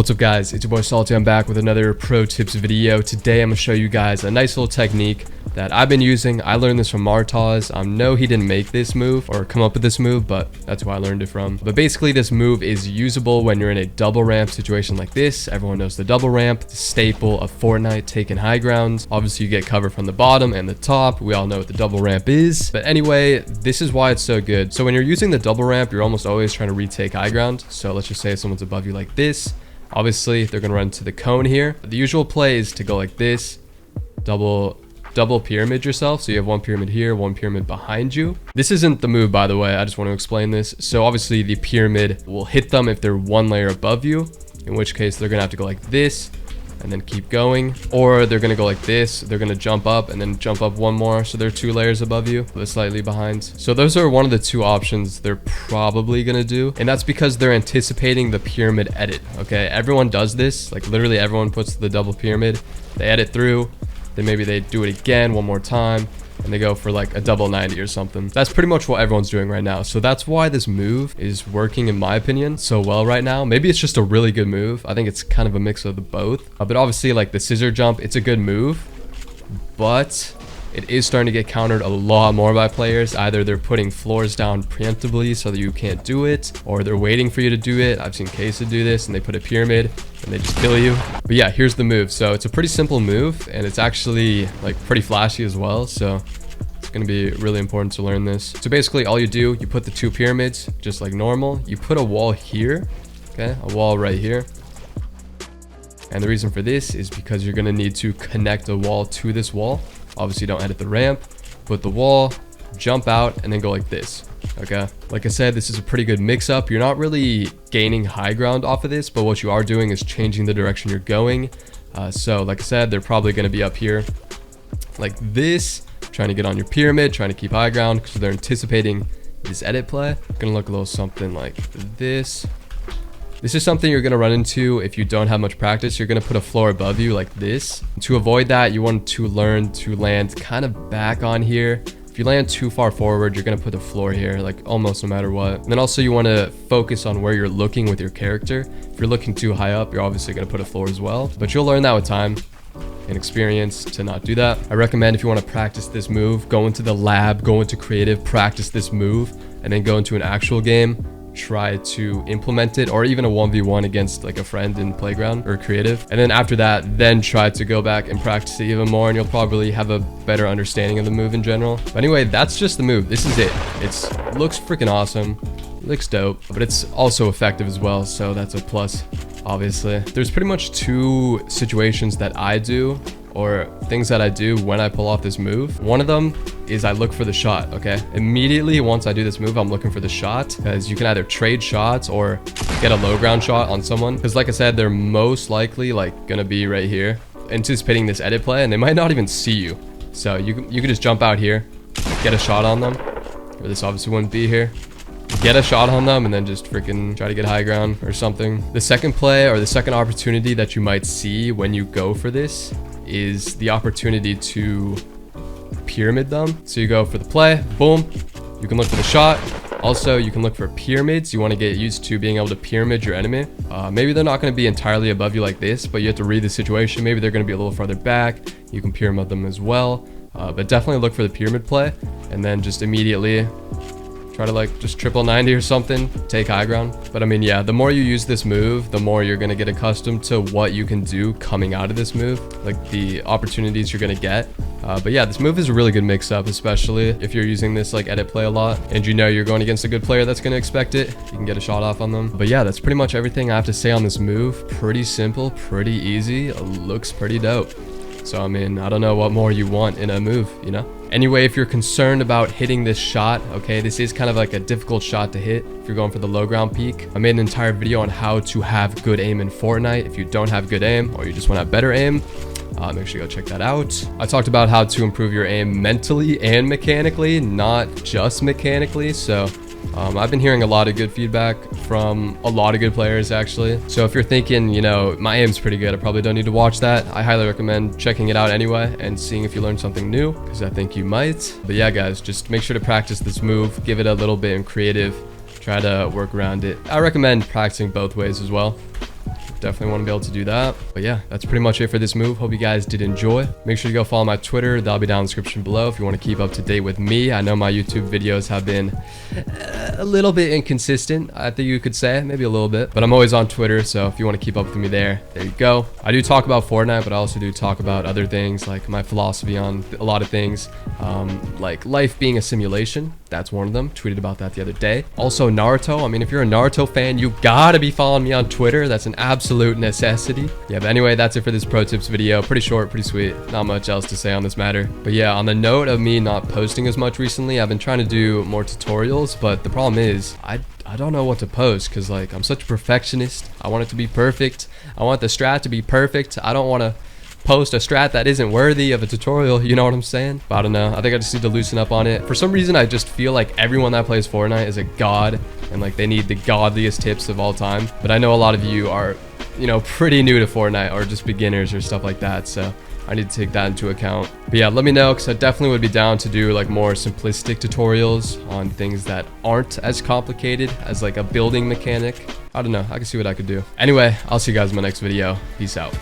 What's up guys, it's your boy Salty. I'm back with another pro tips video. Today I'm going to show you guys a nice little technique that I've been using. I learned this from Martaz. I know he didn't make this move or come up with this move, but that's who I learned it from. But basically this move is usable when you're in a double ramp situation like this. Everyone knows the double ramp, the staple of Fortnite, taking high grounds. Obviously you get cover from the bottom and the top. We all know what the double ramp is. But anyway, this is why it's so good. So when you're using the double ramp, you're almost always trying to retake high ground. So let's just say someone's above you like this. Obviously, they're going to run to the cone here. The usual play is to go like this, double pyramid yourself. So you have one pyramid here, one pyramid behind you. This isn't the move, by the way. I just want to explain this. So obviously, the pyramid will hit them if they're one layer above you, in which case they're going to have to go like this and then keep going. Or they're going to go like this. They're going to jump up and then jump up one more. So they're 2 layers above you, but slightly behind. So those are one of the 2 options they're probably going to do. And that's because they're anticipating the pyramid edit. Okay, everyone does this. Like literally everyone puts the double pyramid. They edit through. Then maybe they do it again one more time. And they go for like a double 90 or something. That's pretty much what everyone's doing right now. So that's why this move is working, in my opinion, so well right now. Maybe it's just a really good move. I think it's kind of a mix of the both. But obviously like the scissor jump, it's a good move. But it is starting to get countered a lot more by players. Either they're putting floors down preemptively so that you can't do it, or they're waiting for you to do it. I've seen Kesa do this and they put a pyramid and they just kill you. But yeah, here's the move. So it's a pretty simple move and it's actually like pretty flashy as well. So it's going to be really important to learn this. So basically all you do, you put the 2 pyramids just like normal. You put a wall here, okay, a wall right here. And the reason for this is because you're going to need to connect a wall to this wall. Obviously don't edit the ramp, put the wall, jump out, and then go like this. Okay, like I said, this is a pretty good mix up. You're not really gaining high ground off of this, but what you are doing is changing the direction you're going. So like I said, they're probably going to be up here like this, trying to get on your pyramid, trying to keep high ground because they're anticipating this edit play. Gonna look a little something like this. This is something you're going to run into if you don't have much practice. You're going to put a floor above you like this. To avoid that, you want to learn to land kind of back on here. If you land too far forward, you're going to put a floor here, like almost no matter what. And then also you want to focus on where you're looking with your character. If you're looking too high up, you're obviously going to put a floor as well. But you'll learn that with time and experience to not do that. I recommend if you want to practice this move, go into the lab, go into creative, practice this move, and then go into an actual game. Try to implement it, or even a 1v1 against like a friend in playground or creative, and then after that then try to go back and practice it even more, and you'll probably have a better understanding of the move in general. But anyway, that's just the move. This is it. Looks freaking awesome, looks dope, but it's also effective as well, so that's a plus. Obviously there's pretty much 2 situations that I do, or things that I do when I pull off this move. One of them is I look for the shot. Okay, immediately once I do this move, I'm looking for the shot, because you can either trade shots or get a low ground shot on someone, because like I said, they're most likely like gonna be right here anticipating this edit play, and they might not even see you. So you can just jump out here, get a shot on them, or this obviously wouldn't be here, get a shot on them, and then just freaking try to get high ground or something. The second play, or the second opportunity that you might see when you go for this, is the opportunity to pyramid them. So you go for the play, boom, you can look for the shot. Also, you can look for pyramids. You want to get used to being able to pyramid your enemy. Maybe they're not going to be entirely above you like this, but you have to read the situation. Maybe they're going to be a little farther back. You can pyramid them as well, but definitely look for the pyramid play, and then just immediately try to like just triple 90 or something, take high ground. But I mean, yeah, the more you use this move, the more you're going to get accustomed to what you can do coming out of this move, like the opportunities you're going to get. But yeah, this move is a really good mix up, especially if you're using this like edit play a lot and you know you're going against a good player that's going to expect it. You can get a shot off on them. But yeah, that's pretty much everything I have to say on this move. Pretty simple, pretty easy, it looks pretty dope. So I mean, I don't know what more you want in a move, you know? Anyway, if you're concerned about hitting this shot, okay, this is kind of like a difficult shot to hit if you're going for the low ground peak. I made an entire video on how to have good aim in Fortnite. If you don't have good aim, or you just want to have better aim, make sure you go check that out. I talked about how to improve your aim mentally and mechanically, not just mechanically. So I've been hearing a lot of good feedback from a lot of good players actually. So if you're thinking, you know, my aim's pretty good, I probably don't need to watch that, I highly recommend checking it out anyway and seeing if you learned something new, because I think you might. But yeah guys, just make sure to practice this move, give it a little bit in creative, try to work around it. I recommend practicing both ways as well. definitely want to be able to do that. But yeah, that's pretty much it for this move. Hope you guys did enjoy. Make sure you go follow my Twitter. That'll be down in the description below if you want to keep up to date with me. I know my YouTube videos have been a little bit inconsistent, I think you could say, maybe a little bit, but I'm always on Twitter, so if you want to keep up with me there you go. I do talk about Fortnite, but I also do talk about other things, like my philosophy on a lot of things, like life being a simulation. That's one of them. Tweeted about that the other day. Also Naruto. I mean, if you're a Naruto fan, you gotta be following me on Twitter. That's an absolute necessity. Yeah, but anyway, that's it for this pro tips video. Pretty short, pretty sweet. Not much else to say on this matter. But yeah, on the note of me not posting as much recently, I've been trying to do more tutorials, but the problem is I don't know what to post because like I'm such a perfectionist. I want it to be perfect. I want the strat to be perfect. I don't want to post a strat that isn't worthy of a tutorial, you know what I'm saying? But I don't know, I think I just need to loosen up on it. For some reason, I just feel like everyone that plays Fortnite is a god and like they need the godliest tips of all time. But I know a lot of you are, you know, pretty new to Fortnite or just beginners or stuff like that, so I need to take that into account. But yeah, let me know because I definitely would be down to do like more simplistic tutorials on things that aren't as complicated as like a building mechanic. I don't know, I can see what I could do. Anyway, I'll see you guys in my next video. Peace out.